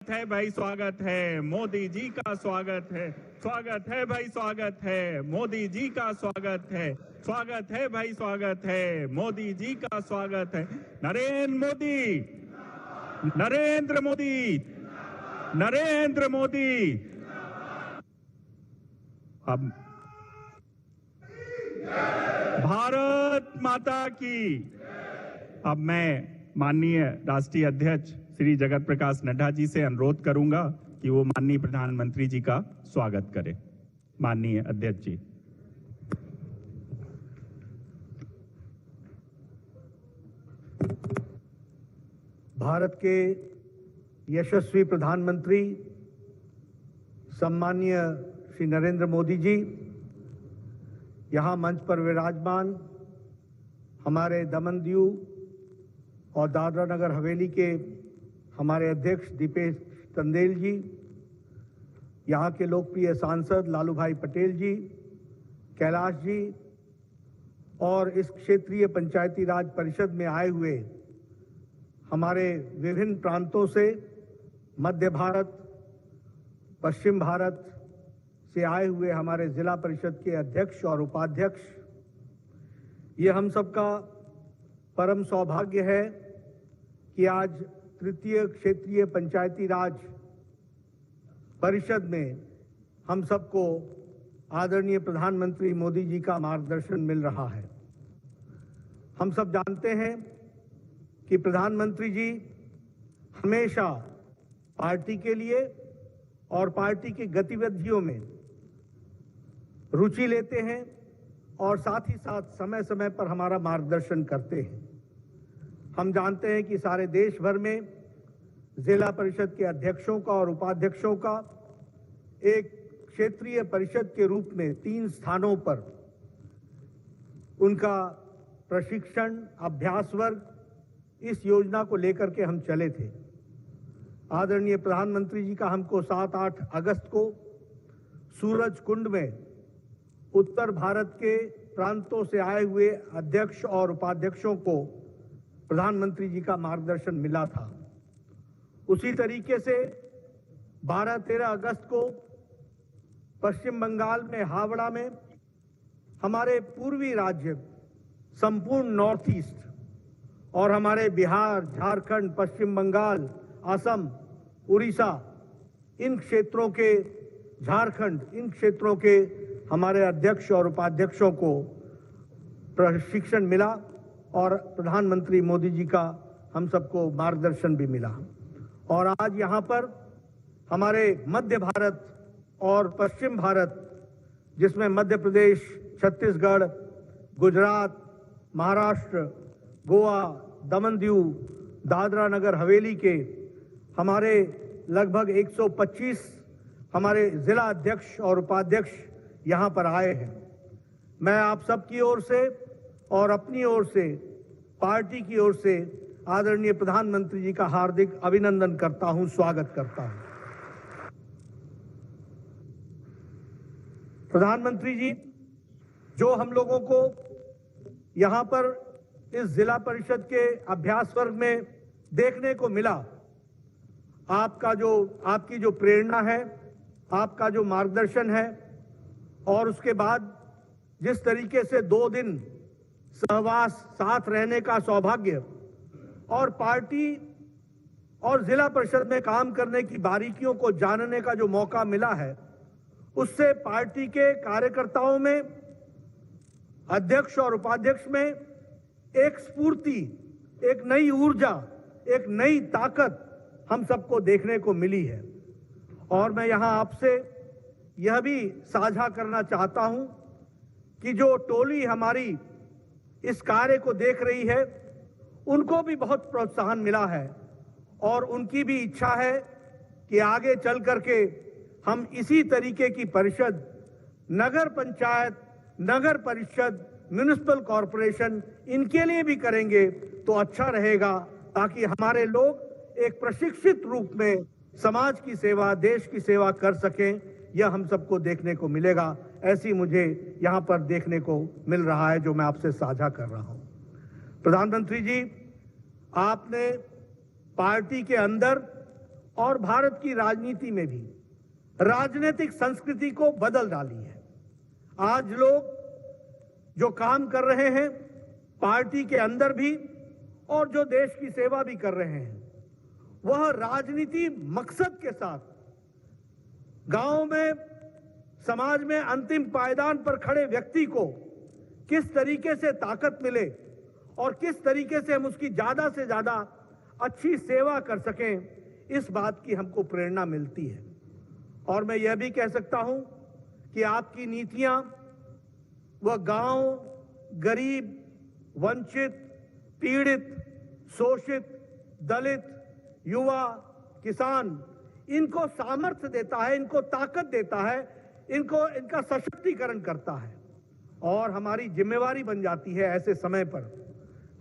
है भाई, स्वागत है। मोदी जी का स्वागत है, स्वागत है भाई, स्वागत है। मोदी जी का स्वागत है, स्वागत है भाई, स्वागत है। मोदी जी का स्वागत है। नरेंद्र मोदी, नरेंद्र मोदी, नरेंद्र मोदी। अब भारत माता की। अब मैं माननीय राष्ट्रीय अध्यक्ष श्री जगत प्रकाश नड्डा जी से अनुरोध करूंगा कि वो माननीय प्रधानमंत्री जी का स्वागत करें। माननीय अध्यक्ष जी। भारत के यशस्वी प्रधानमंत्री सम्माननीय श्री नरेंद्र मोदी जी, यहाँ मंच पर विराजमान हमारे दमन दीव और दादरा नगर हवेली के हमारे अध्यक्ष दीपेश चंदेल जी, यहाँ के लोकप्रिय सांसद लालू भाई पटेल जी, कैलाश जी और इस क्षेत्रीय पंचायती राज परिषद में आए हुए हमारे विभिन्न प्रांतों से, मध्य भारत, पश्चिम भारत से आए हुए हमारे जिला परिषद के अध्यक्ष और उपाध्यक्ष, ये हम सबका परम सौभाग्य है कि आज तृतीय क्षेत्रीय पंचायती राज परिषद में हम सबको आदरणीय प्रधानमंत्री मोदी जी का मार्गदर्शन मिल रहा है। हम सब जानते हैं कि प्रधानमंत्री जी हमेशा पार्टी के लिए और पार्टी की गतिविधियों में रुचि लेते हैं और साथ ही साथ समय समय पर हमारा मार्गदर्शन करते हैं। हम जानते हैं कि सारे देश भर में जिला परिषद के अध्यक्षों का और उपाध्यक्षों का एक क्षेत्रीय परिषद के रूप में 3 स्थानों पर उनका प्रशिक्षण अभ्यास वर्ग इस योजना को लेकर के हम चले थे। आदरणीय प्रधानमंत्री जी का हमको 7-8 अगस्त को सूरज कुंड में उत्तर भारत के प्रांतों से आए हुए अध्यक्ष और उपाध्यक्षों को प्रधानमंत्री जी का मार्गदर्शन मिला था। उसी तरीके से 12-13 अगस्त को पश्चिम बंगाल में हावड़ा में हमारे पूर्वी राज्य संपूर्ण नॉर्थ ईस्ट और हमारे बिहार, झारखंड, पश्चिम बंगाल, असम, उड़ीसा, इन क्षेत्रों के झारखंड, इन क्षेत्रों के हमारे अध्यक्ष और उपाध्यक्षों को प्रशिक्षण मिला और प्रधानमंत्री मोदी जी का हम सबको मार्गदर्शन भी मिला। और आज यहाँ पर हमारे मध्य भारत और पश्चिम भारत, जिसमें मध्य प्रदेश, छत्तीसगढ़, गुजरात, महाराष्ट्र, गोवा, दमन दीव, दादरा नगर हवेली के हमारे लगभग 125 हमारे जिला अध्यक्ष और उपाध्यक्ष यहाँ पर आए हैं। मैं आप सबकी ओर से और अपनी ओर से, पार्टी की ओर से आदरणीय प्रधानमंत्री जी का हार्दिक अभिनंदन करता हूं, स्वागत करता हूं। प्रधानमंत्री जी, जो हम लोगों को यहाँ पर इस जिला परिषद के अभ्यास वर्ग में देखने को मिला, आपकी जो प्रेरणा है, आपका जो मार्गदर्शन है और उसके बाद जिस तरीके से 2 दिन सहवास, साथ रहने का सौभाग्य और पार्टी और जिला परिषद में काम करने की बारीकियों को जानने का जो मौका मिला है, उससे पार्टी के कार्यकर्ताओं में, अध्यक्ष और उपाध्यक्ष में एक स्फूर्ति, एक नई ऊर्जा, एक नई ताकत हम सबको देखने को मिली है। और मैं यहां आपसे यह भी साझा करना चाहता हूं कि जो टोली हमारी इस कार्य को देख रही है, उनको भी बहुत प्रोत्साहन मिला है और उनकी भी इच्छा है कि आगे चल करके हम इसी तरीके की परिषद, नगर पंचायत, नगर परिषद, म्युनिसिपल कॉरपोरेशन, इनके लिए भी करेंगे तो अच्छा रहेगा, ताकि हमारे लोग एक प्रशिक्षित रूप में समाज की सेवा, देश की सेवा कर सकें। यह हम सबको देखने को मिलेगा। ऐसी मुझे यहाँ पर देखने को मिल रहा है, जो मैं आपसे साझा कर रहा हूँ। प्रधानमंत्री जी, आपने पार्टी के अंदर और भारत की राजनीति में भी राजनीतिक संस्कृति को बदल डाली है। आज लोग जो काम कर रहे हैं पार्टी के अंदर भी और जो देश की सेवा भी कर रहे हैं, वह राजनीति मकसद के साथ गांव में, समाज में अंतिम पायदान पर खड़े व्यक्ति को किस तरीके से ताकत मिले और किस तरीके से हम उसकी ज्यादा से ज्यादा अच्छी सेवा कर सकें, इस बात की हमको प्रेरणा मिलती है। और मैं यह भी कह सकता हूं कि आपकी नीतियां वह गांव, गरीब, वंचित, पीड़ित, शोषित, दलित, युवा, किसान, इनको सामर्थ्य देता है, इनको ताकत देता है, इनका सशक्तिकरण करता है। और हमारी जिम्मेवारी बन जाती है ऐसे समय पर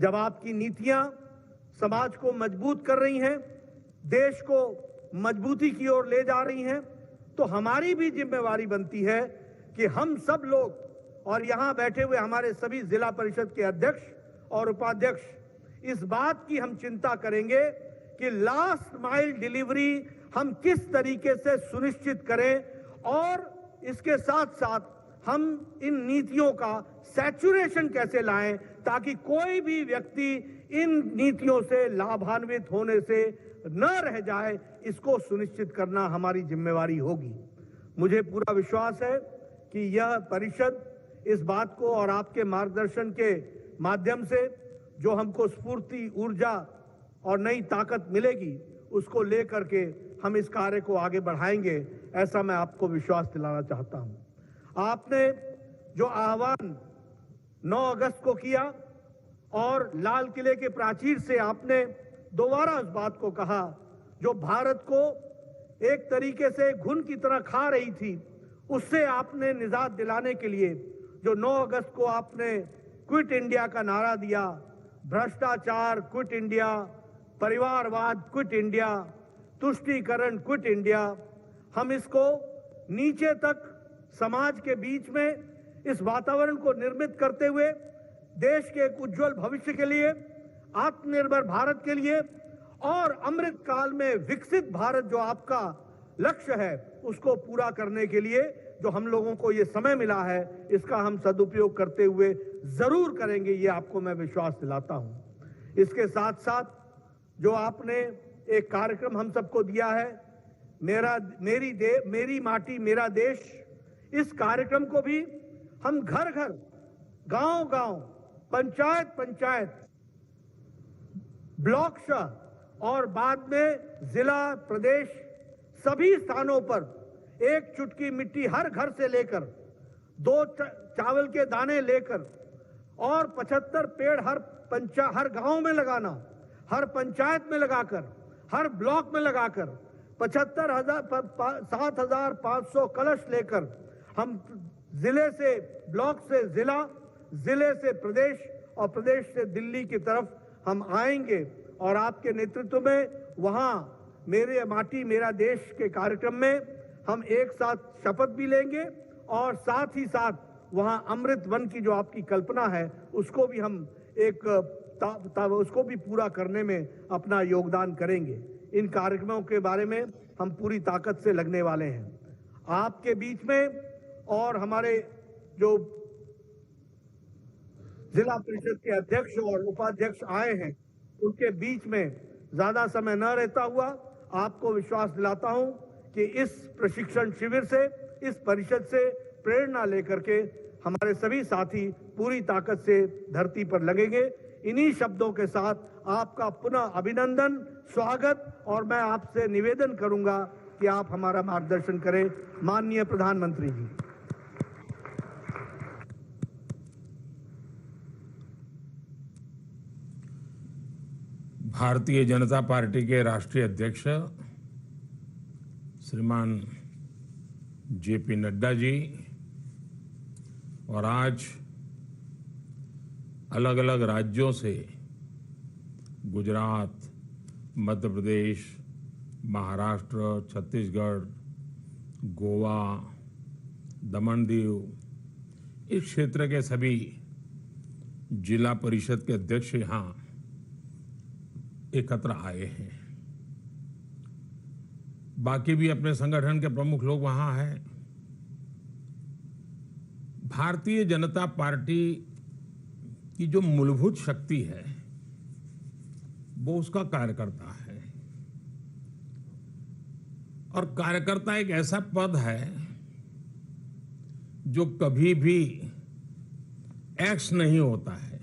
जब आपकी नीतियां समाज को मजबूत कर रही हैं, देश को मजबूती की ओर ले जा रही हैं, तो हमारी भी जिम्मेवारी बनती है कि हम सब लोग और यहां बैठे हुए हमारे सभी जिला परिषद के अध्यक्ष और उपाध्यक्ष इस बात की हम चिंता करेंगे कि लास्ट माइल डिलीवरी हम किस तरीके से सुनिश्चित करें और इसके साथ साथ हम इन नीतियों का सैचुरेशन कैसे लाएं ताकि कोई भी व्यक्ति इन नीतियों से लाभान्वित होने से न रह जाए, इसको सुनिश्चित करना हमारी जिम्मेवारी होगी। मुझे पूरा विश्वास है कि यह परिषद इस बात को और आपके मार्गदर्शन के माध्यम से जो हमको स्फूर्ति, ऊर्जा और नई ताकत मिलेगी, उसको लेकर के हम इस कार्य को आगे बढ़ाएंगे, ऐसा मैं आपको विश्वास दिलाना चाहता हूं। आपने जो आह्वान 9 अगस्त को किया और लाल किले के प्राचीर से आपने दोबारा उस बात को कहा जो भारत को एक तरीके से घुन की तरह खा रही थी, उससे आपने निजात दिलाने के लिए जो 9 अगस्त को आपने क्विट इंडिया का नारा दिया, भ्रष्टाचार क्विट इंडिया, परिवारवाद क्विट इंडिया, तुष्टीकरण क्विट इंडिया, हम इसको नीचे तक समाज के बीच में इस वातावरण को निर्मित करते हुए देश के एक उज्जवल भविष्य के लिए, आत्मनिर्भर भारत के लिए और अमृत काल में विकसित भारत जो आपका लक्ष्य है, उसको पूरा करने के लिए जो हम लोगों को ये समय मिला है, इसका हम सदुपयोग करते हुए जरूर करेंगे, ये आपको मैं विश्वास दिलाता हूं। इसके साथ साथ जो आपने एक कार्यक्रम हम सबको दिया है, मेरी माटी मेरा देश, इस कार्यक्रम को भी हम घर घर, गांव गांव, पंचायत पंचायत, ब्लॉक शहर और बाद में जिला, प्रदेश, सभी स्थानों पर एक चुटकी मिट्टी हर घर से लेकर, 2 चावल के दाने लेकर और 75 पेड़ हर गांव में लगाना, हर पंचायत में लगाकर, हर ब्लॉक में लगाकर 7,500 कलश लेकर हम जिले से ब्लॉक से जिला, जिले से प्रदेश और प्रदेश से दिल्ली की तरफ हम आएंगे और आपके नेतृत्व में वहां मेरे माटी मेरा देश के कार्यक्रम में हम एक साथ शपथ भी लेंगे और साथ ही साथ वहां अमृत वन की जो आपकी कल्पना है उसको भी हम उसको भी पूरा करने में अपना योगदान करेंगे। इन कार्यक्रमों के बारे में हम पूरी ताकत से लगने वाले हैं। आपके बीच में और हमारे जो जिला परिषद के अध्यक्ष और उपाध्यक्ष आए हैं, उनके बीच में ज्यादा समय न रहता हुआ आपको विश्वास दिलाता हूं कि इस प्रशिक्षण शिविर से, इस परिषद से प्रेरणा लेकर के हमारे सभी साथी पूरी ताकत से धरती पर लगेंगे। इन्हीं शब्दों के साथ आपका पुनः अभिनंदन, स्वागत और मैं आपसे निवेदन करूंगा कि आप हमारा मार्गदर्शन करें। माननीय प्रधानमंत्री जी। भारतीय जनता पार्टी के राष्ट्रीय अध्यक्ष श्रीमान जेपी नड्डा जी और आज अलग अलग राज्यों से गुजरात, मध्य प्रदेश, महाराष्ट्र, छत्तीसगढ़, गोवा, दमन दीव, इस क्षेत्र के सभी जिला परिषद के अध्यक्ष यहाँ एकत्र आए हैं। बाकी भी अपने संगठन के प्रमुख लोग वहां हैं। भारतीय जनता पार्टी की जो मूलभूत शक्ति है वो उसका कार्यकर्ता है, और कार्यकर्ता एक ऐसा पद है जो कभी भी एक्स नहीं होता है।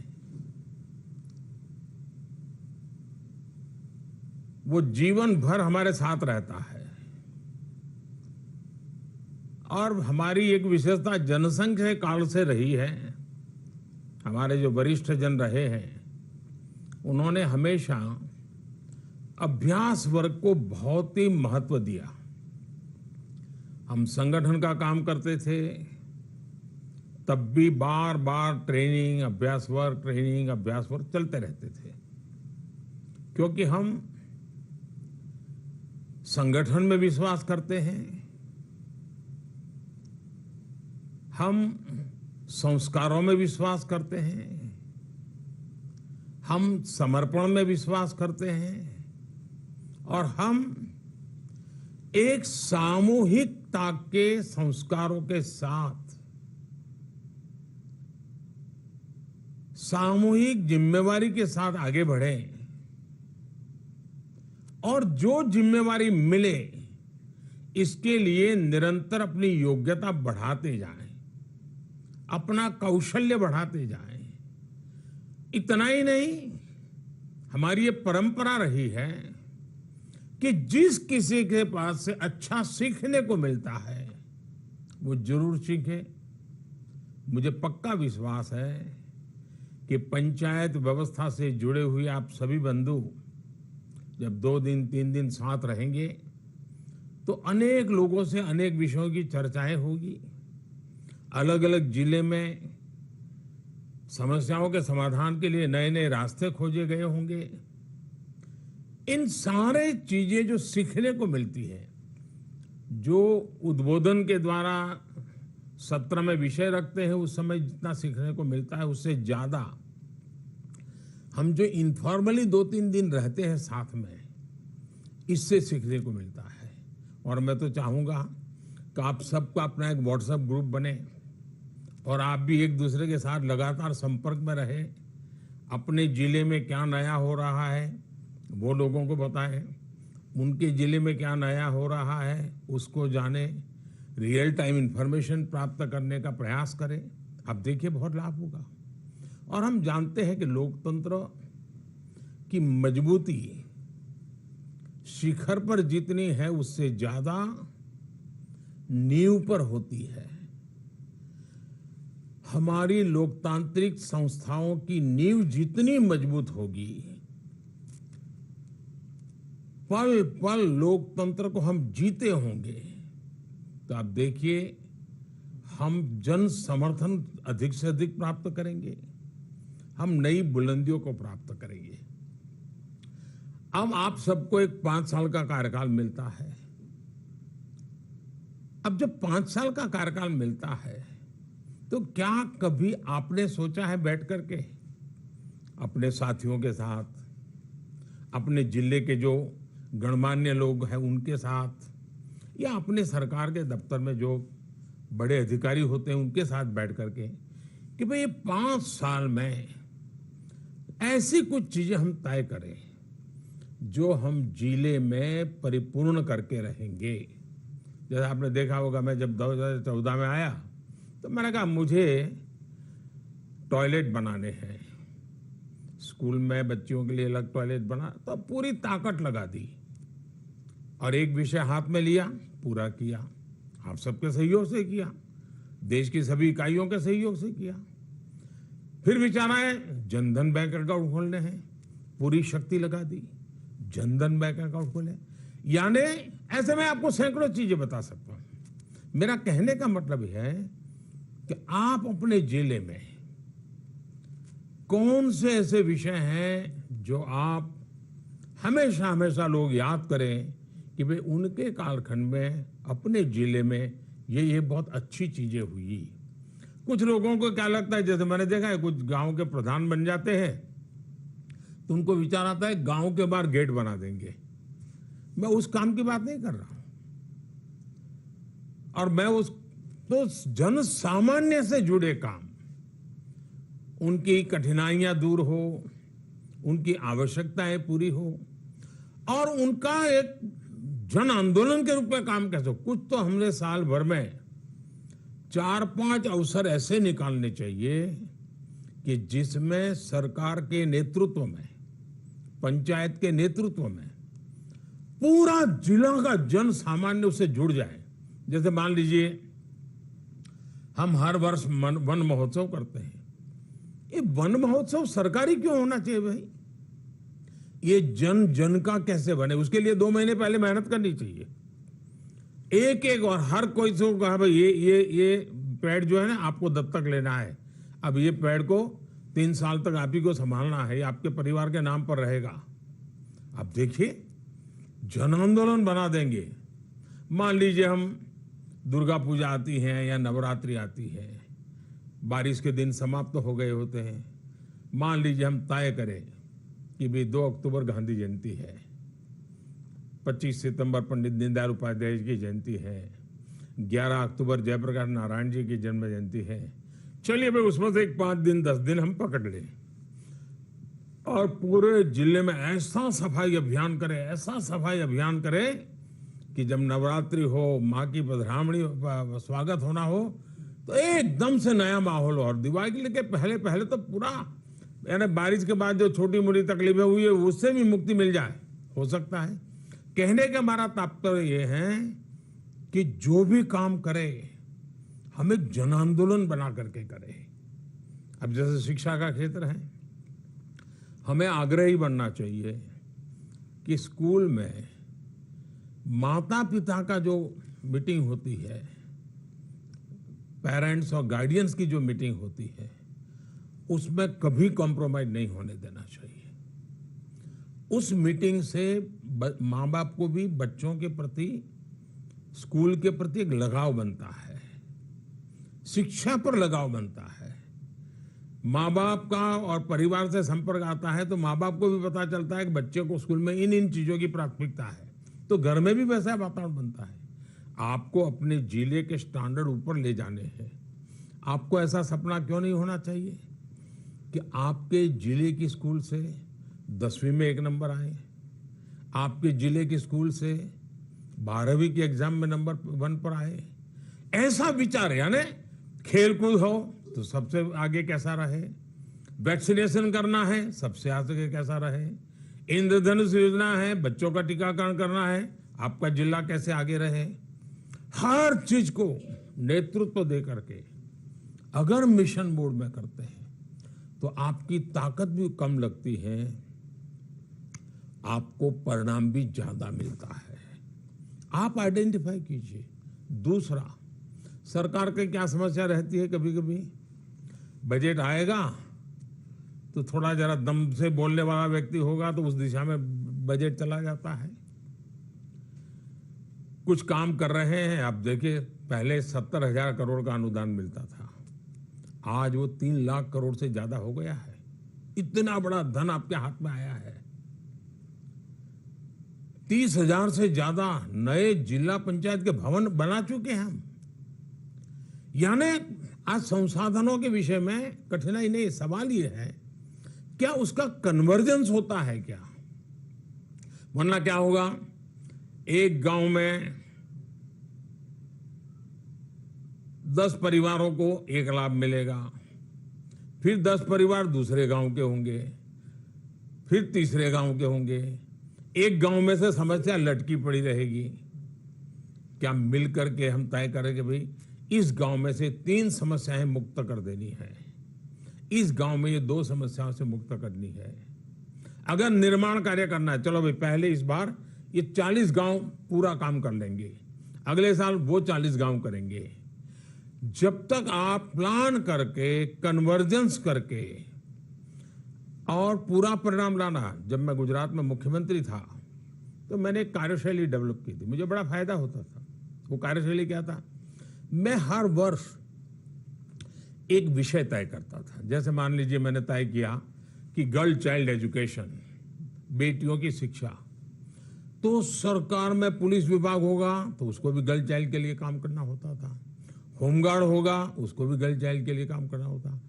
वो जीवन भर हमारे साथ रहता है। और हमारी एक विशेषता जनसंघ के काल से रही है। हमारे जो वरिष्ठ जन रहे हैं उन्होंने हमेशा अभ्यास वर्ग को बहुत ही महत्व दिया। हम संगठन का काम करते थे तब भी बार बार ट्रेनिंग अभ्यास वर्ग चलते रहते थे, क्योंकि हम संगठन में विश्वास करते हैं, हम संस्कारों में विश्वास करते हैं, हम समर्पण में विश्वास करते हैं, और हम एक सामूहिकता के संस्कारों के साथ सामूहिक जिम्मेवारी के साथ आगे बढ़ें, और जो जिम्मेवारी मिले इसके लिए निरंतर अपनी योग्यता बढ़ाते जाएं, अपना कौशल्य बढ़ाते जाएं। इतना ही नहीं, हमारी ये परंपरा रही है कि जिस किसी के पास से अच्छा सीखने को मिलता है वो जरूर सीखे। मुझे पक्का विश्वास है कि पंचायत व्यवस्था से जुड़े हुए आप सभी बंधु जब 2 दिन 3 दिन साथ रहेंगे तो अनेक लोगों से अनेक विषयों की चर्चाएं होगी। अलग अलग जिले में समस्याओं के समाधान के लिए नए नए रास्ते खोजे गए होंगे। इन सारे चीजें जो सीखने को मिलती है, जो उद्बोधन के द्वारा सत्र में विषय रखते हैं उस समय जितना सीखने को मिलता है उससे ज्यादा हम जो इनफॉर्मली 2-3 दिन रहते हैं साथ में, इससे सीखने को मिलता है। और मैं तो चाहूंगा कि आप सबका अपना एक व्हाट्सएप ग्रुप बने और आप भी एक दूसरे के साथ लगातार संपर्क में रहे। अपने जिले में क्या नया हो रहा है वो लोगों को बताएं, उनके जिले में क्या नया हो रहा है उसको जाने, रियल टाइम इंफॉर्मेशन प्राप्त करने का प्रयास करें। आप देखिए बहुत लाभ होगा। और हम जानते हैं कि लोकतंत्र की मजबूती शिखर पर जितनी है उससे ज्यादा नींव पर होती है। हमारी लोकतांत्रिक संस्थाओं की नींव जितनी मजबूत होगी, पल पल लोकतंत्र को हम जीते होंगे, तो आप देखिए हम जन समर्थन अधिक से अधिक प्राप्त करेंगे, हम नई बुलंदियों को प्राप्त करेंगे। अब आप सबको एक 5 साल का कार्यकाल मिलता है। अब जब 5 साल का कार्यकाल मिलता है तो क्या कभी आपने सोचा है बैठ करके अपने साथियों के साथ, अपने जिले के जो गणमान्य लोग हैं उनके साथ, या अपने सरकार के दफ्तर में जो बड़े अधिकारी होते हैं उनके साथ बैठ करके कि भाई ये 5 साल में ऐसी कुछ चीजें हम तय करें जो हम जिले में परिपूर्ण करके रहेंगे। जैसे आपने देखा होगा, मैं जब 2014 में आया तो मैंने कहा मुझे टॉयलेट बनाने हैं, स्कूल में बच्चियों के लिए अलग टॉयलेट बना, तो पूरी ताकत लगा दी और एक विषय हाथ में लिया, पूरा किया। आप सबके सहयोग से किया, देश की सभी इकाइयों के सहयोग से किया। फिर विचार आया जनधन बैंक अकाउंट खोलने हैं, पूरी शक्ति लगा दी, जनधन बैंक अकाउंट खोले। यानी ऐसे मैं आपको सैकड़ों चीजें बता सकता हूं। मेरा कहने का मतलब है कि आप अपने जिले में कौन से ऐसे विषय हैं जो आप हमेशा हमेशा लोग याद करें कि भाई उनके कालखंड में अपने जिले में ये बहुत अच्छी चीजें हुई। कुछ लोगों को क्या लगता है, जैसे मैंने देखा है कुछ गांव के प्रधान बन जाते हैं तो उनको विचार आता है गांव के बाहर गेट बना देंगे। मैं उस काम की बात नहीं कर रहा हूं। और मैं उस तो जन सामान्य से जुड़े काम, उनकी कठिनाइयां दूर हो, उनकी आवश्यकताएं पूरी हो और उनका एक जन आंदोलन के रूप में काम कैसे हो। कुछ तो हमने साल भर में 4-5 अवसर ऐसे निकालने चाहिए कि जिसमें सरकार के नेतृत्व में, पंचायत के नेतृत्व में पूरा जिला का जन सामान्य उससे जुड़ जाए। जैसे मान लीजिए हम हर वर्ष वन महोत्सव करते हैं। ये वन महोत्सव सरकारी क्यों होना चाहिए भाई? ये जन जन का कैसे बने, उसके लिए 2 महीने पहले मेहनत करनी चाहिए। एक एक और हर कोई से कहा भाई ये पेड़ जो है ना आपको दत्तक लेना है, अब ये पेड़ को 3 साल तक आप ही को संभालना है, आपके परिवार के नाम पर रहेगा। अब देखिए जन आंदोलन बना देंगे। मान लीजिए हम दुर्गा पूजा आती है या नवरात्रि आती है, बारिश के दिन समाप्त हो गए होते हैं। मान लीजिए हम तय करें कि भाई 2 अक्टूबर गांधी जयंती है, 25 सितंबर पंडित दीनदयाल उपाध्याय की जयंती है, 11 अक्टूबर जयप्रकाश नारायण जी की जन्म जयंती है। चलिए भाई उसमें से 5 दिन 10 दिन हम पकड़ लें और पूरे जिले में ऐसा सफाई अभियान करें, ऐसा सफाई अभियान करें कि जब नवरात्रि हो, माँ की पधरामणी स्वागत होना हो तो एकदम से नया माहौल हो। और दिवाली के पहले पहले तो पूरा यानी बारिश के बाद जो छोटी मोटी तकलीफें हुई है उससे भी मुक्ति मिल जाए, हो सकता है। कहने का हमारा तात्पर्य ये है कि जो भी काम करे हमें जन आंदोलन बना करके करे। अब जैसे शिक्षा का क्षेत्र है, हमें आग्रही बनना चाहिए कि स्कूल में माता पिता का जो मीटिंग होती है, पेरेंट्स और गार्डियंस की जो मीटिंग होती है, उसमें कभी कॉम्प्रोमाइज नहीं होने देना चाहिए। उस मीटिंग से माँ बाप को भी बच्चों के प्रति, स्कूल के प्रति एक लगाव बनता है, शिक्षा पर लगाव बनता है। माँ बाप का और परिवार से संपर्क आता है तो माँ बाप को भी पता चलता है कि बच्चे को स्कूल में इन चीजों की प्राथमिकता है, तो घर में भी वैसा वातावरण बनता है। आपको अपने जिले के स्टैंडर्ड ऊपर ले जाने हैं। आपको ऐसा सपना क्यों नहीं होना चाहिए कि आपके जिले की स्कूल से 10वीं में 1 नंबर आए, आपके जिले की स्कूल से 12वीं के एग्जाम में नंबर 1 पर आए। ऐसा विचार, यानी खेलकूद हो तो सबसे आगे कैसा रहे, वैक्सीनेशन करना है सबसे आगे कैसा रहे, इंद्रधनुष योजना है, बच्चों का टीकाकरण करना है, आपका जिला कैसे आगे रहे। हर चीज को नेतृत्व दे करके अगर मिशन मोड में करते हैं तो आपकी ताकत भी कम लगती है, आपको परिणाम भी ज्यादा मिलता है। आप आइडेंटिफाई कीजिए। दूसरा, सरकार की क्या समस्या रहती है, कभी कभी बजट आएगा तो थोड़ा जरा दम से बोलने वाला व्यक्ति होगा तो उस दिशा में बजट चला जाता है। कुछ काम कर रहे हैं, आप देखिए पहले 70,000 करोड़ का अनुदान मिलता था, आज वो 3 लाख करोड़ से ज्यादा हो गया है। इतना बड़ा धन आपके हाथ में आया है। 30,000 से ज्यादा नए जिला पंचायत के भवन बना चुके हैं हम। यानी आज संसाधनों के विषय में कठिनाई नहीं, सवाल ये है क्या उसका कन्वर्जेंस होता है क्या? वरना क्या होगा, एक गांव में 10 परिवारों को एक लाभ मिलेगा, फिर 10 परिवार दूसरे गांव के होंगे, फिर तीसरे गांव के होंगे, एक गांव में से समस्या लटकी पड़ी रहेगी। क्या मिलकर के हम तय करेंगे भाई इस गांव में से 3 समस्याएं मुक्त कर देनी है, इस गांव में ये 2 समस्याओं से मुक्त करनी है। अगर निर्माण कार्य करना है, चलो भाई पहले इस बार ये 40 गांव पूरा काम कर लेंगे, अगले साल वो 40 गांव करेंगे। जब तक आप प्लान करके, कन्वर्जेंस करके और पूरा परिणाम लाना। जब मैं गुजरात में मुख्यमंत्री था तो मैंने एक कार्यशैली डेवलप की थी, मुझे बड़ा फायदा होता था। वो कार्यशैली क्या था, मैं हर वर्ष एक विषय तय करता था। जैसे मान लीजिए मैंने तय किया कि गर्ल चाइल्ड एजुकेशन, बेटियों की शिक्षा, तो सरकार में पुलिस विभाग होगा तो उसको भी गर्ल चाइल्ड के लिए काम करना होता था, होमगार्ड होगा उसको भी गर्ल चाइल्ड के लिए काम करना होता,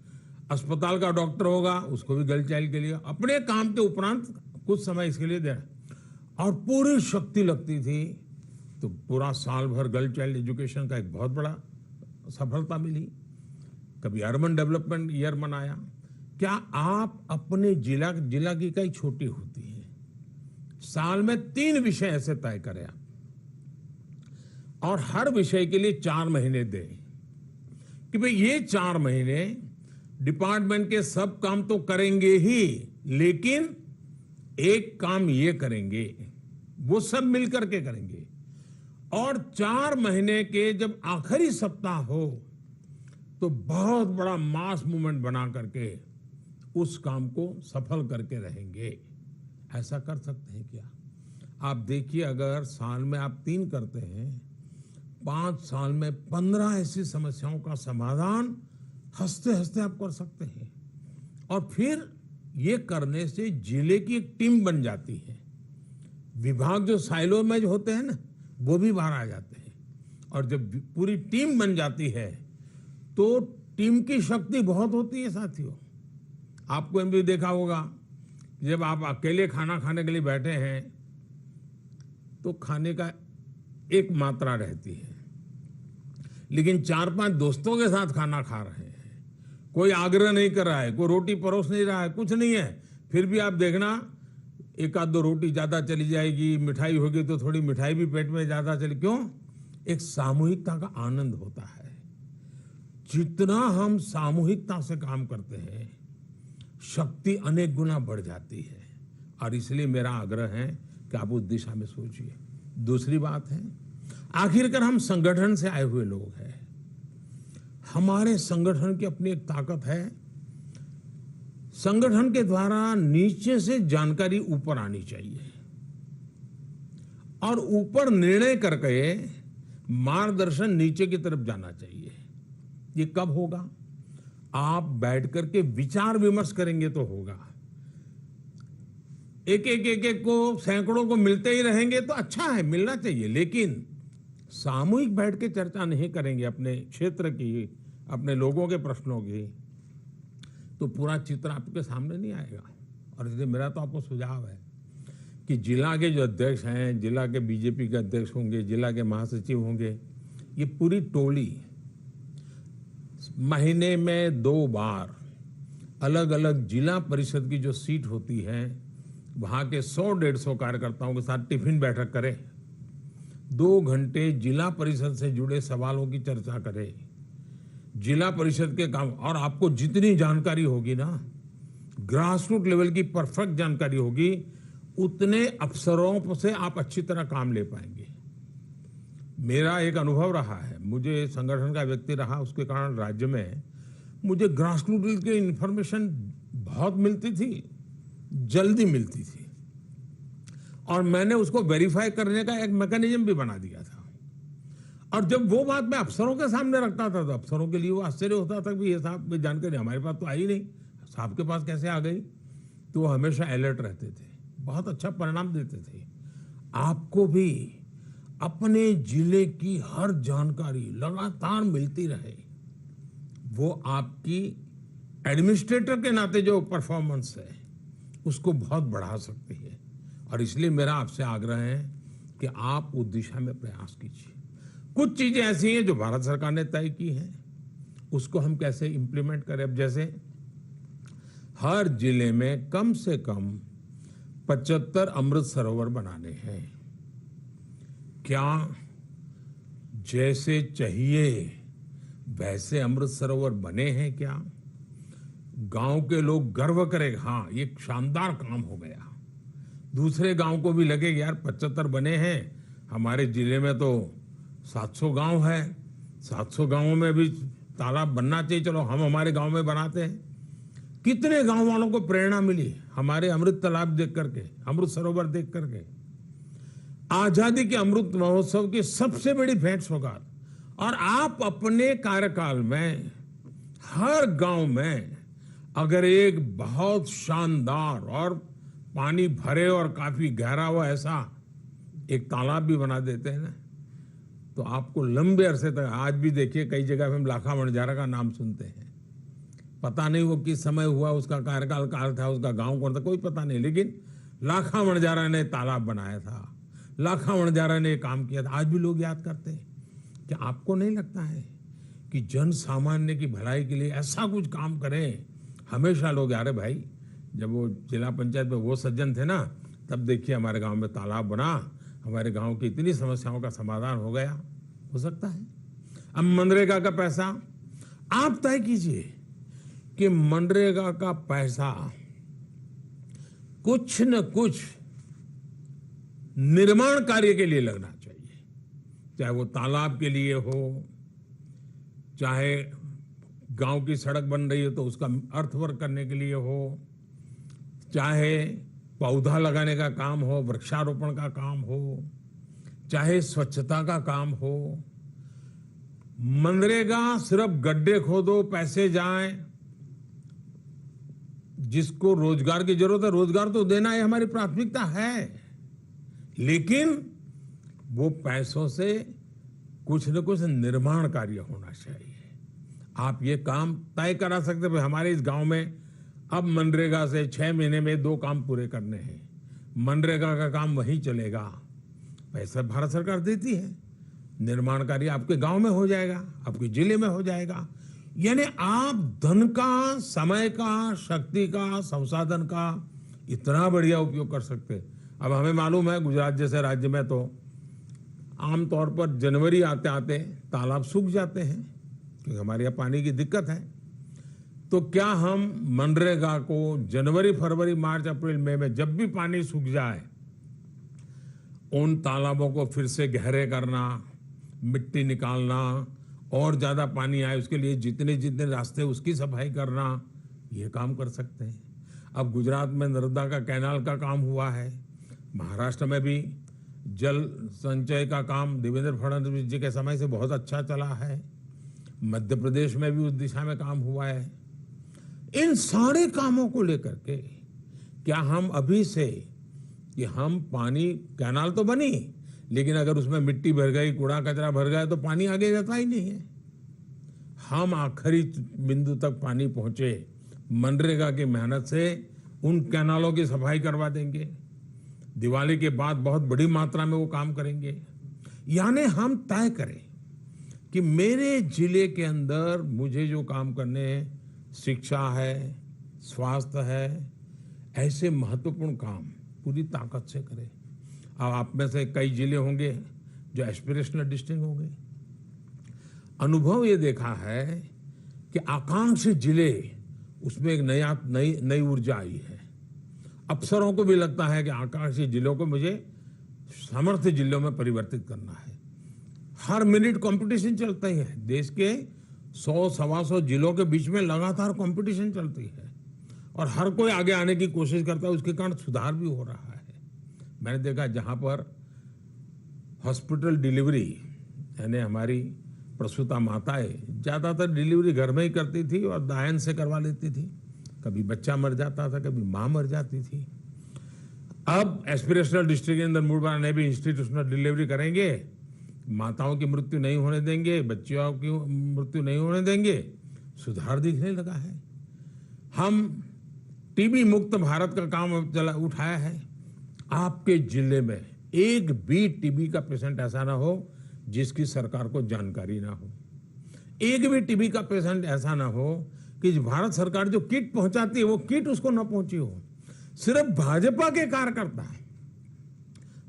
अस्पताल का डॉक्टर होगा उसको भी गर्ल चाइल्ड के लिए, अपने काम के उपरांत कुछ समय इसके लिए देना और पूरी शक्ति लगती थी। तो पूरा साल भर गर्ल चाइल्ड एजुकेशन का एक बहुत बड़ा सफलता मिली। कभी अर्बन डेवलपमेंट ईयर मनाया। क्या आप अपने जिला की इकाई छोटी होती है, साल में 3 विषय ऐसे तय करें आप, और हर विषय के लिए 4 महीने दें कि भाई ये 4 महीने डिपार्टमेंट के सब काम तो करेंगे ही, लेकिन एक काम ये करेंगे, वो सब मिलकर के करेंगे। और 4 महीने के जब आखिरी सप्ताह हो तो बहुत बड़ा मास मूवमेंट बना करके उस काम को सफल करके रहेंगे। ऐसा कर सकते हैं क्या? आप देखिए, अगर साल में आप 3 करते हैं, 5 साल में 15 ऐसी समस्याओं का समाधान हंसते हंसते आप कर सकते हैं। और फिर ये करने से जिले की एक टीम बन जाती है। विभाग जो साइलो में जो होते हैं ना, वो भी बाहर आ जाते हैं। और जब पूरी टीम बन जाती है तो टीम की शक्ति बहुत होती है साथियों। आपको भी देखा होगा, जब आप अकेले खाना खाने के लिए बैठे हैं तो खाने का एक मात्रा रहती है, लेकिन 4-5 दोस्तों के साथ खाना खा रहे हैं, कोई आग्रह नहीं कर रहा है, कोई रोटी परोस नहीं रहा है, कुछ नहीं है, फिर भी आप देखना 1-2 रोटी ज्यादा चली जाएगी, मिठाई होगी तो थोड़ी मिठाई भी पेट में ज्यादा चली। क्यों? एक सामूहिकता का आनंद होता है। जितना हम सामूहिकता से काम करते हैं, शक्ति अनेक गुना बढ़ जाती है। और इसलिए मेरा आग्रह है कि आप उस दिशा में सोचिए। दूसरी बात है, आखिरकार हम संगठन से आए हुए लोग हैं। हमारे संगठन की अपनी एक ताकत है। संगठन के द्वारा नीचे से जानकारी ऊपर आनी चाहिए और ऊपर निर्णय करके मार्गदर्शन नीचे की तरफ जाना चाहिए। ये कब होगा? आप बैठ करके विचार विमर्श करेंगे तो होगा। एक को, सैकड़ों को मिलते ही रहेंगे तो अच्छा है, मिलना चाहिए, लेकिन सामूहिक बैठ के चर्चा नहीं करेंगे अपने क्षेत्र की, अपने लोगों के प्रश्नों की, तो पूरा चित्र आपके सामने नहीं आएगा। और इसलिए मेरा तो आपको सुझाव है कि जिला के जो अध्यक्ष हैं, जिला के बीजेपी के अध्यक्ष होंगे, जिला के महासचिव होंगे, ये पूरी टोली महीने में 2 बार अलग अलग जिला परिषद की जो सीट होती है, वहां के 100-150 कार्यकर्ताओं के साथ टिफिन बैठक करें, 2 घंटे जिला परिषद से जुड़े सवालों की चर्चा करें, जिला परिषद के काम। और आपको जितनी जानकारी होगी ना, ग्रासरूट लेवल की परफेक्ट जानकारी होगी, उतने अफसरों से आप अच्छी तरह काम ले पाएंगे। मेरा एक अनुभव रहा है, मुझे संगठन का व्यक्ति रहा, उसके कारण राज्य में मुझे ग्रासरूट लेवल की इंफॉर्मेशन बहुत मिलती थी, जल्दी मिलती थी, और मैंने उसको वेरीफाई करने का एक मैकेनिज्म भी बना दिया था। और जब वो बात मैं अफसरों के सामने रखता था तो अफसरों के लिए वो आश्चर्य होता था कि ये साहब ये जानकारी हमारे पास तो आई नहीं, साहब के पास कैसे आ गई? तो वो हमेशा अलर्ट रहते थे, बहुत अच्छा परिणाम देते थे। आपको भी अपने जिले की हर जानकारी लगातार मिलती रहे, वो आपकी एडमिनिस्ट्रेटर के नाते जो परफॉर्मेंस है उसको बहुत बढ़ा सकती है। और इसलिए मेरा आपसे आग्रह है कि आप उस दिशा में प्रयास कीजिए। कुछ चीजें ऐसी हैं जो भारत सरकार ने तय की हैं, उसको हम कैसे इंप्लीमेंट करें। अब जैसे हर जिले में कम से कम 75 अमृत सरोवर बनाने हैं। क्या जैसे चाहिए वैसे अमृत सरोवर बने हैं क्या? गांव के लोग गर्व करें, हाँ ये शानदार काम हो गया। दूसरे गांव को भी लगे यार 75 बने हैं, हमारे जिले में तो 700 गांव है, 700 गांवों में भी तालाब बनना चाहिए, चलो हम हमारे गांव में बनाते हैं। कितने गांव वालों को प्रेरणा मिली हमारे अमृत तालाब देख करके, अमृत सरोवर देख करके। आजादी के अमृत महोत्सव की सबसे बड़ी भेंट सौगात। और आप अपने कार्यकाल में हर गांव में अगर एक बहुत शानदार और पानी भरे और काफी गहरा हो ऐसा एक तालाब भी बना देते हैं ना, तो आपको लंबे अरसे तक, आज भी देखिए कई जगह पे हम लाखा वणजारा का नाम सुनते हैं, पता नहीं वो किस समय हुआ, उसका कार्यकाल काल था, उसका गांव कौन था, कोई पता नहीं, लेकिन लाखा वणजारा ने तालाब बनाया था, लाखा वणजारा ने काम किया था, आज भी लोग याद करते हैं। क्या आपको नहीं लगता है कि जन सामान्य की भलाई के लिए ऐसा कुछ काम करें? हमेशा लोग, अरे भाई जब वो जिला पंचायत में वो सज्जन थे ना, तब देखिए हमारे गांव में तालाब बना, हमारे गांव की इतनी समस्याओं का समाधान हो गया। हो सकता है। अब मनरेगा का पैसा आप तय कीजिए कि मनरेगा का पैसा कुछ न कुछ निर्माण कार्य के लिए लगना चाहिए, चाहे वो तालाब के लिए हो, चाहे गांव की सड़क बन रही है तो उसका अर्थवर्क करने के लिए हो, चाहे पौधा लगाने का काम हो, वृक्षारोपण का काम हो, चाहे स्वच्छता का काम हो। मनरेगा सिर्फ गड्ढे खोदो, पैसे जाएं, जिसको रोजगार की जरूरत है रोजगार तो देना, ये हमारी प्राथमिकता है, लेकिन वो पैसों से कुछ न कुछ निर्माण कार्य होना चाहिए। आप ये काम तय करा सकते हैं, हमारे इस गांव में अब मनरेगा से 6 महीने में 2 काम पूरे करने हैं, मनरेगा का काम वहीं चलेगा, पैसा भारत सरकार देती है, निर्माण कार्य आपके गांव में हो जाएगा, आपके जिले में हो जाएगा। यानी आप धन का, समय का, शक्ति का, संसाधन का इतना बढ़िया उपयोग कर सकते। अब हमें मालूम है गुजरात जैसे राज्य में तो आमतौर पर जनवरी आते आते तालाब सूख जाते हैं, क्योंकि हमारे यहाँ पानी की दिक्कत है। तो क्या हम मनरेगा को जनवरी, फरवरी, मार्च, अप्रैल, मई में जब भी पानी सूख जाए, उन तालाबों को फिर से गहरे करना, मिट्टी निकालना, और ज्यादा पानी आए उसके लिए जितने जितने रास्ते उसकी सफाई करना, ये काम कर सकते हैं। अब गुजरात में नर्मदा का कैनाल का काम हुआ है, महाराष्ट्र में भी जल संचय का काम देवेंद्र फडणवीस जी के समय से बहुत अच्छा चला है, मध्य प्रदेश में भी उस दिशा में काम हुआ है। इन सारे कामों को लेकर के क्या हम अभी से, कि हम पानी, कैनाल तो बनी, लेकिन अगर उसमें मिट्टी भर गई, कूड़ा कचरा भर गया तो पानी आगे जाता ही नहीं है। हम आखिरी बिंदु तक पानी पहुंचे, मनरेगा की मेहनत से उन कैनालों की सफाई करवा देंगे, दिवाली के बाद बहुत बड़ी मात्रा में वो काम करेंगे। यानी हम तय करें कि मेरे जिले के अंदर मुझे जो काम करने हैं, शिक्षा है, स्वास्थ्य है, ऐसे महत्वपूर्ण काम पूरी ताकत से करें। अब आप में से कई जिले होंगे जो एस्पिरेशनल डिस्ट्रिक्ट होंगे। अनुभव ये देखा है कि आकांक्षी जिले, उसमें एक नई ऊर्जा आई है। अफसरों को भी लगता है कि आकांक्षी जिलों को मुझे समर्थ जिलों में परिवर्तित करना है। हर मिनट कंपटीशन चलता ही है, देश के 100-125 जिलों के बीच में लगातार कंपटीशन चलती है, और हर कोई आगे आने की कोशिश करता है, उसके कारण सुधार भी हो रहा है। मैंने देखा जहां पर हॉस्पिटल डिलीवरी, यानी हमारी प्रसूता माताएं ज्यादातर डिलीवरी घर में ही करती थी और दायन से करवा लेती थी, कभी बच्चा मर जाता था, कभी मां मर जाती थी। अब एस्पिरेशनल डिस्ट्रिक्ट के अंदर मुड़वा ने भी इंस्टीट्यूशनल डिलीवरी करेंगे, माताओं की मृत्यु नहीं होने देंगे, बच्चियों की मृत्यु नहीं होने देंगे, सुधार दिखने लगा है। हम टीबी मुक्त भारत का काम उठाया है। आपके जिले में एक भी टीबी का पेशेंट ऐसा ना हो जिसकी सरकार को जानकारी ना हो, एक भी टीबी का पेशेंट ऐसा ना हो कि भारत सरकार जो किट पहुंचाती है वो किट उसको ना पहुंची हो। सिर्फ भाजपा के कार्यकर्ता,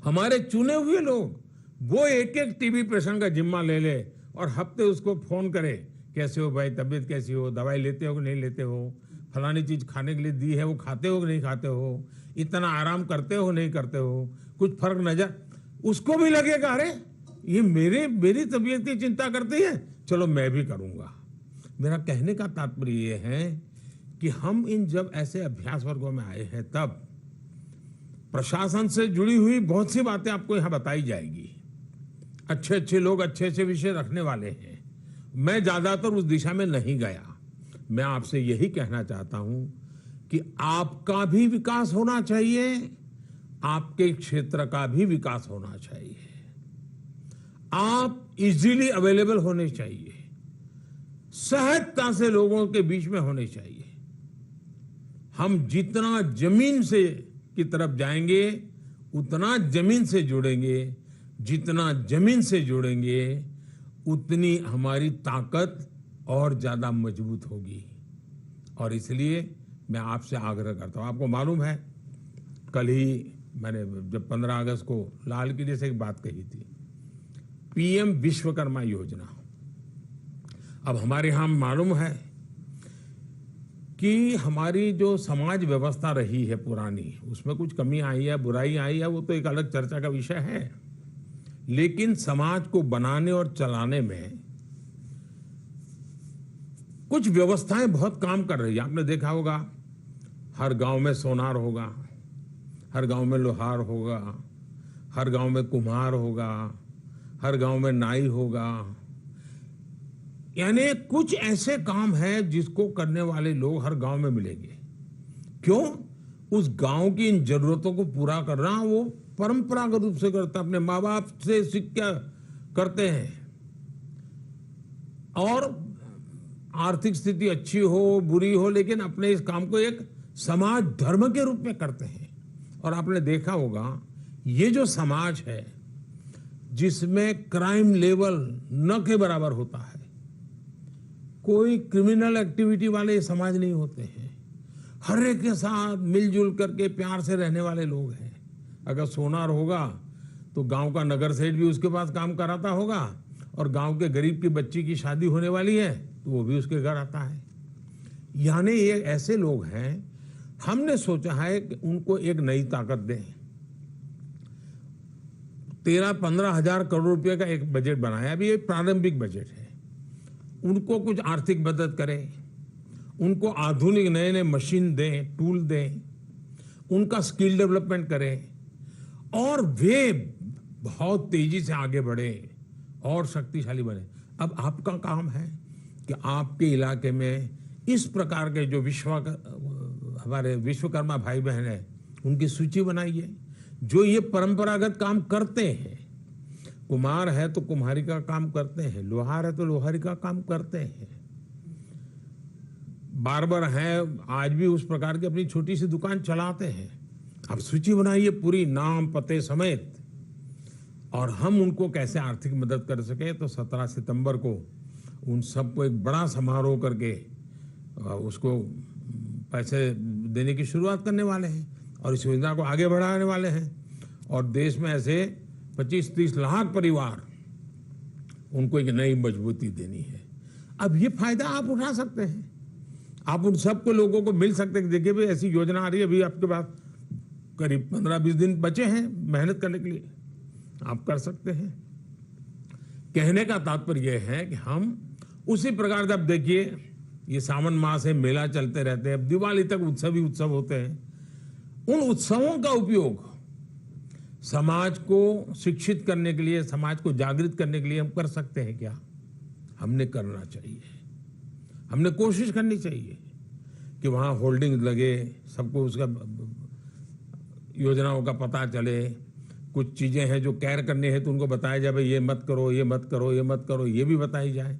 हमारे चुने हुए लोग, वो एक एक टीबी पेशेंट का जिम्मा ले ले और हफ्ते उसको फोन करे, कैसे हो भाई, तबीयत कैसी हो, दवाई लेते हो कि नहीं लेते हो, फलानी चीज खाने के लिए दी है वो खाते हो कि नहीं खाते हो, इतना आराम करते हो नहीं करते हो, कुछ फर्क नजर, उसको भी लगेगा अरे ये मेरी तबीयत की चिंता करती है, चलो मैं भी करूंगा। मेरा कहने का तात्पर्य ये है कि हम इन जब ऐसे अभ्यास वर्गों में आए हैं, तब प्रशासन से जुड़ी हुई बहुत सी बातें आपको यहां बताई जाएगी। अच्छे अच्छे लोग अच्छे अच्छे विषय रखने वाले हैं। मैं ज्यादातर उस दिशा में नहीं गया। मैं आपसे यही कहना चाहता हूं कि आपका भी विकास होना चाहिए, आपके क्षेत्र का भी विकास होना चाहिए। आप इजीली अवेलेबल होने चाहिए, सहजता से लोगों के बीच में होने चाहिए। हम जितना जमीन से की तरफ जाएंगे उतना जमीन से जुड़ेंगे, जितना जमीन से जुड़ेंगे उतनी हमारी ताकत और ज्यादा मजबूत होगी। और इसलिए मैं आपसे आग्रह करता हूं, आपको मालूम है कल ही मैंने जब 15 अगस्त को लाल किले से एक बात कही थी, पीएम विश्वकर्मा योजना। अब हमारे यहां मालूम है कि हमारी जो समाज व्यवस्था रही है पुरानी, उसमें कुछ कमी आई है, बुराई आई है, वो तो एक अलग चर्चा का विषय है। लेकिन समाज को बनाने और चलाने में कुछ व्यवस्थाएं बहुत काम कर रही है। आपने देखा होगा हर गांव में सोनार होगा, हर गांव में लोहार होगा, हर गांव में कुम्हार होगा, हर गांव में नाई होगा। यानी कुछ ऐसे काम हैं जिसको करने वाले लोग हर गांव में मिलेंगे। क्यों? उस गांव की इन जरूरतों को पूरा करना वो परंपरागत रूप से करता, अपने माँ बाप से सीख के करते हैं। और आर्थिक स्थिति अच्छी हो बुरी हो, लेकिन अपने इस काम को एक समाज धर्म के रूप में करते हैं। और आपने देखा होगा ये जो समाज है जिसमें क्राइम लेवल न के बराबर होता है, कोई क्रिमिनल एक्टिविटी वाले समाज नहीं होते हैं, हर एक के साथ मिलजुल करके प्यार से रहने वाले लोग हैं। अगर सोनार होगा तो गांव का नगर सेठ भी उसके पास काम कराता होगा, और गांव के गरीब की बच्ची की शादी होने वाली है तो वो भी उसके घर आता है। यानी ये ऐसे लोग हैं, हमने सोचा है कि उनको एक नई ताकत दें। 13-15 हजार करोड़ रुपए का एक बजट बनाया, अभी ये प्रारंभिक बजट है। उनको कुछ आर्थिक मदद करें, उनको आधुनिक नए नए मशीन दें, टूल दें, उनका स्किल डेवलपमेंट करें, और वे बहुत तेजी से आगे बढ़े और शक्तिशाली बने। अब आपका काम है कि आपके इलाके में इस प्रकार के जो हमारे विश्वकर्मा भाई बहन हैं उनकी सूची बनाइए, जो ये परंपरागत काम करते हैं। कुम्हार है तो कुम्हारी का काम करते हैं, लोहार है तो लोहारी का काम करते हैं, बार्बर है आज भी उस प्रकार की अपनी छोटी सी दुकान चलाते हैं। अब सूची बनाइए पूरी, नाम पते समेत, और हम उनको कैसे आर्थिक मदद कर सके। तो 17 सितंबर को उन सबको एक बड़ा समारोह करके उसको पैसे देने की शुरुआत करने वाले हैं और इस योजना को आगे बढ़ाने वाले हैं। और देश में ऐसे 25-30 लाख परिवार, उनको एक नई मजबूती देनी है। अब ये फायदा आप उठा सकते हैं, आप उन सबको लोगों को मिल सकते हैं। देखिए भाई ऐसी योजना आ रही है, अभी आपके पास करीब 15-20 दिन बचे हैं मेहनत करने के लिए, आप कर सकते हैं। कहने का तात्पर्य यह है कि हम उसी प्रकार से, अब देखिए ये सावन मास है, मेला चलते रहते हैं, अब दिवाली तक उत्सव ही उत्सव होते हैं। उन उत्सवों का उपयोग समाज को शिक्षित करने के लिए, समाज को जागृत करने के लिए हम कर सकते हैं क्या? हमने करना चाहिए, हमने कोशिश करनी चाहिए कि वहाँ होल्डिंग लगे, सबको उसका योजनाओं का पता चले। कुछ चीजें हैं जो कैर करने हैं तो उनको बताया जाए, भाई ये मत करो, ये मत करो, ये मत करो, ये भी बताई जाए।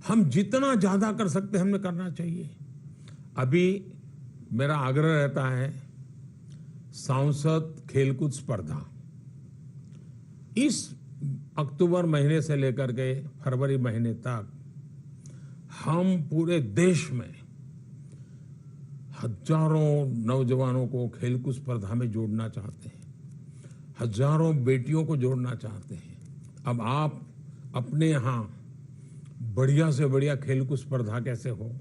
हम जितना ज्यादा कर सकते हैं हमने करना चाहिए। अभी मेरा आग्रह रहता है, सांसद खेलकूद स्पर्धा इस अक्टूबर महीने से लेकर के फरवरी महीने तक हम पूरे देश में हजारों नौजवानों को खेलकूद स्पर्धा में जोड़ना चाहते हैं, हजारों बेटियों को जोड़ना चाहते हैं। अब आप अपने यहाँ बढ़िया से बढ़िया खेलकूद स्पर्धा कैसे हो,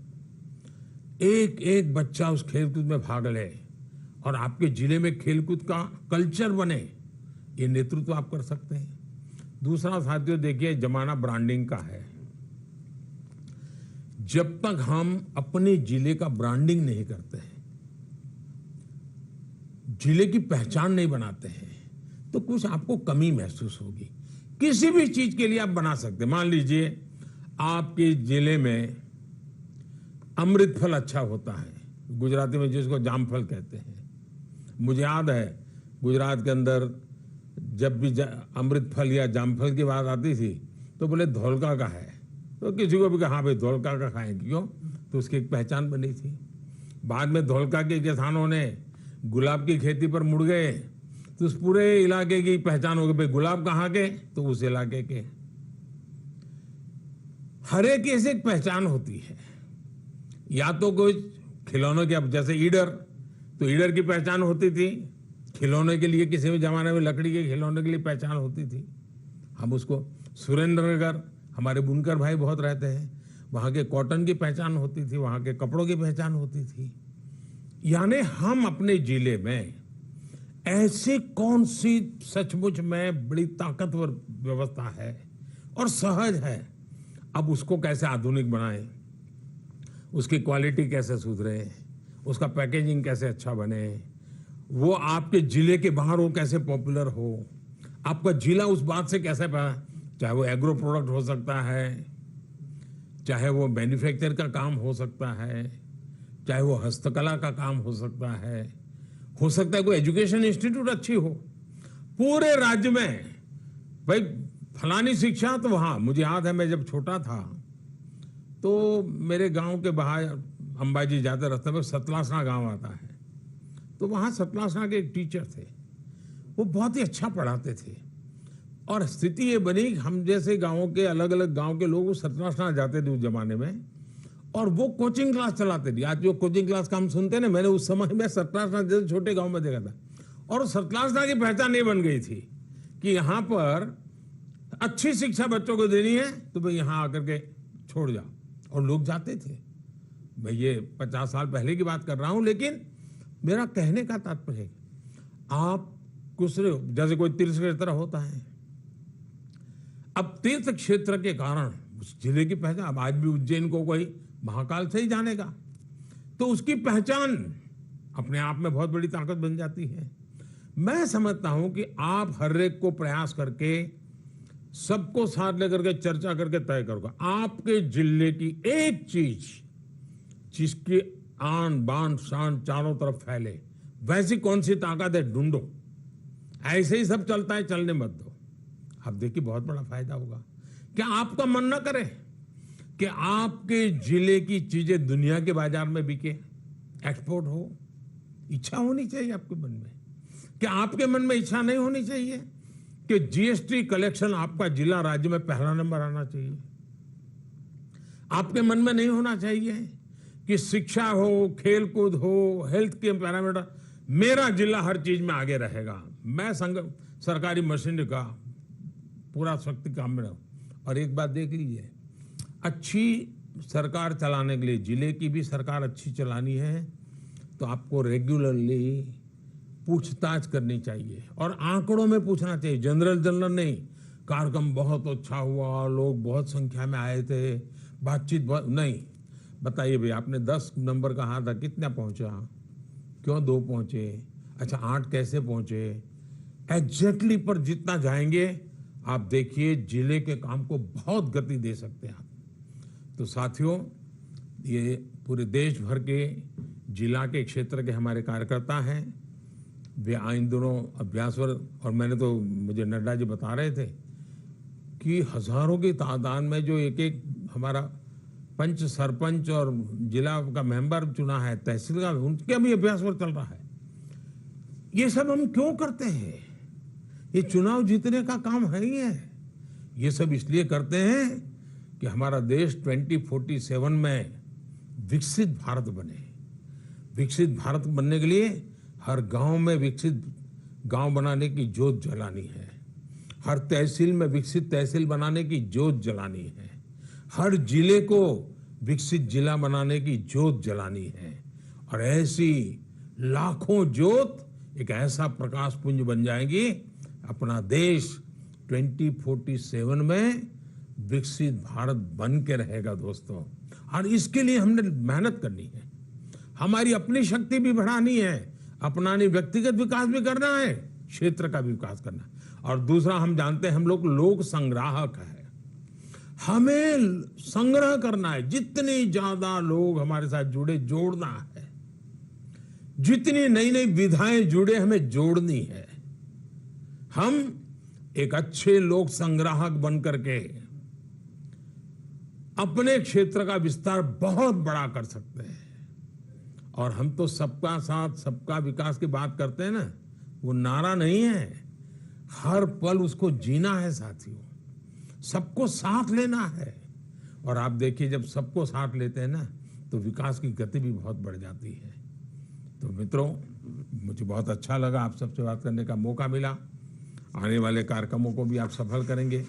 एक एक बच्चा उस खेलकूद में भाग ले और आपके जिले में खेलकूद का कल्चर बने, ये नेतृत्व आप कर सकते हैं। दूसरा साथियों, देखिए जमाना ब्रांडिंग का है। जब तक हम अपने जिले का ब्रांडिंग नहीं करते हैं, जिले की पहचान नहीं बनाते हैं, तो कुछ आपको कमी महसूस होगी। किसी भी चीज के लिए आप बना सकते हैं। मान लीजिए आपके जिले में अमृत फल अच्छा होता है, गुजराती में जिसको जामफल कहते हैं। मुझे याद है गुजरात के अंदर जब भी अमृत फल या जामफल की बात आती थी तो बोले धोलका का है, तो किसी को भी कहा हाँ भाई धोलका का खाएं, क्यों? तो उसकी एक पहचान बनी थी। बाद में धोलका के किसानों ने गुलाब की खेती पर मुड़ गए तो उस पूरे इलाके की पहचान हो गई, भाई गुलाब कहाँ के, तो उस इलाके के। हर एक ऐसे एक पहचान होती है। या तो कोई खिलौनों के, अब जैसे ईडर, तो ईडर की पहचान होती थी, खिलौने के लिए किसी भी जमाने में लकड़ी के खिलौने के लिए पहचान होती थी। हम उसको सुरेंद्रनगर, हमारे बुनकर भाई बहुत रहते हैं, वहाँ के कॉटन की पहचान होती थी, वहाँ के कपड़ों की पहचान होती थी। यानी हम अपने जिले में ऐसी कौन सी सचमुच में बड़ी ताकतवर व्यवस्था है और सहज है, अब उसको कैसे आधुनिक बनाएं, उसकी क्वालिटी कैसे सुधरे, उसका पैकेजिंग कैसे अच्छा बने, वो आपके जिले के बाहर वो कैसे पॉपुलर हो, आपका जिला उस बात से कैसे, चाहे वो एग्रो प्रोडक्ट हो सकता है, चाहे वो मैन्युफैक्चर का काम हो सकता है, चाहे वो हस्तकला का काम हो सकता है कोई एजुकेशन इंस्टीट्यूट अच्छी हो। पूरे राज्य में भाई फलानी शिक्षा, तो वहाँ मुझे याद है मैं जब छोटा था तो मेरे गांव के बाहर अंबाजी जाते रास्ते में सतलासना गांव आता है, तो वहाँ सतलासना के एक टीचर थे, वो बहुत ही अच्छा पढ़ाते थे। और स्थिति ये बनी, हम जैसे गांवों के अलग अलग गांव के लोग सतलासना जाते थे उस जमाने में, और वो कोचिंग क्लास चलाते थे। आज जो कोचिंग क्लास का हम सुनते ना, मैंने उस समय में सतलासना जैसे छोटे गांव में देखा था। और सतलासना की पहचान ये बन गई थी कि यहाँ पर अच्छी शिक्षा बच्चों को देनी है तो भाई यहाँ आकर के छोड़ जाओ, और लोग जाते थे। भाई ये 50 साल पहले की बात कर रहा हूं, लेकिन मेरा कहने का तात्पर्य है, आप कुछ जैसे कोई तीर्थ क्षेत्र होता है, अब तीर्थ क्षेत्र के कारण उस जिले की पहचान, अब आज भी उज्जैन को कोई महाकाल से ही जानेगा, तो उसकी पहचान अपने आप में बहुत बड़ी ताकत बन जाती है। मैं समझता हूं कि आप हर एक को प्रयास करके सबको साथ लेकर के चर्चा करके तय करोगे, आपके जिले की एक चीज जिसकी आन बान शान चारों तरफ फैले, वैसी कौन सी ताकत है ढूंढो। ऐसे ही सब चलता है, चलने मत दो। आप देखिए बहुत बड़ा फायदा होगा। क्या आपका मन न करे कि आपके जिले की चीजें दुनिया के बाजार में बिके, एक्सपोर्ट हो? इच्छा होनी चाहिए आपके मन में। क्या आपके मन में इच्छा नहीं होनी चाहिए कि जीएसटी कलेक्शन आपका जिला राज्य में पहला नंबर आना चाहिए? आपके मन में नहीं होना चाहिए कि शिक्षा हो, खेलकूद हो, हेल्थ के पैरामीटर, मेरा जिला हर चीज में आगे रहेगा, मैं सरकारी मशीनरी का पूरा शक्ति काम में रहूं? और एक बात देख लीजिए, अच्छी सरकार चलाने के लिए, जिले की भी सरकार अच्छी चलानी है तो आपको रेगुलरली पूछताछ करनी चाहिए और आंकड़ों में पूछना चाहिए, जनरल नहीं। कार्यक्रम बहुत अच्छा हुआ, लोग बहुत संख्या में आए थे, बातचीत बहुत नहीं। बताइए भाई, आपने 10 नंबर कहा था, कितना पहुंचा, क्यों 2 पहुंचे, अच्छा 8 कैसे पहुंचे, एग्जैक्टली पर जितना जाएंगे आप देखिए जिले के काम को बहुत गति दे सकते हैं आप। तो साथियों, ये पूरे देश भर के जिला के क्षेत्र के हमारे कार्यकर्ता हैं, वे इन दोनों अभ्यासवर, और मैंने तो, मुझे नड्डा जी बता रहे थे कि हजारों की तादाद में जो एक एक हमारा पंच, सरपंच और जिला का मेंबर चुना है, तहसील का, उनके भी अभ्यासवर चल रहा है। ये सब हम क्यों करते हैं? ये चुनाव जीतने का काम है ही है। ये सब इसलिए करते हैं कि हमारा देश 2047 में विकसित भारत बने। विकसित भारत बनने के लिए हर गांव में विकसित गांव बनाने की जोत जलानी है, हर तहसील में विकसित तहसील बनाने की जोत जलानी है, हर जिले को विकसित जिला बनाने की जोत जलानी है। और ऐसी लाखों जोत एक ऐसा प्रकाश पुंज बन जाएगी, अपना देश 2047 में विकसित भारत बन के रहेगा दोस्तों। और इसके लिए हमने मेहनत करनी है, हमारी अपनी शक्ति भी बढ़ानी है, अपना व्यक्तिगत विकास भी करना है, क्षेत्र का भी विकास करना है। और दूसरा, हम जानते हैं हम लोग संग्राहक है, हमें संग्रह करना है, जितने ज्यादा लोग हमारे साथ जुड़े, जोड़ना है। जितनी नई नई विधाएं जुड़े हमें जोड़नी है। हम एक अच्छे लोक संग्राहक बन करके अपने क्षेत्र का विस्तार बहुत बड़ा कर सकते हैं। और हम तो सबका साथ सबका विकास की बात करते हैं ना, वो नारा नहीं है, हर पल उसको जीना है साथियों, सबको साथ लेना है। और आप देखिए जब सबको साथ लेते हैं ना तो विकास की गति भी बहुत बढ़ जाती है। तो मित्रों, मुझे बहुत अच्छा लगा आप सबसे बात करने का मौका मिला। आने वाले कार्यक्रमों को भी आप सफल करेंगे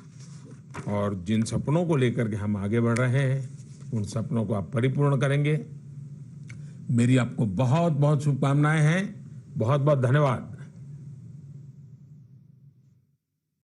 और जिन सपनों को लेकर के हम आगे बढ़ रहे हैं उन सपनों को आप परिपूर्ण करेंगे। मेरी आपको बहुत बहुत शुभकामनाएं हैं। बहुत बहुत धन्यवाद।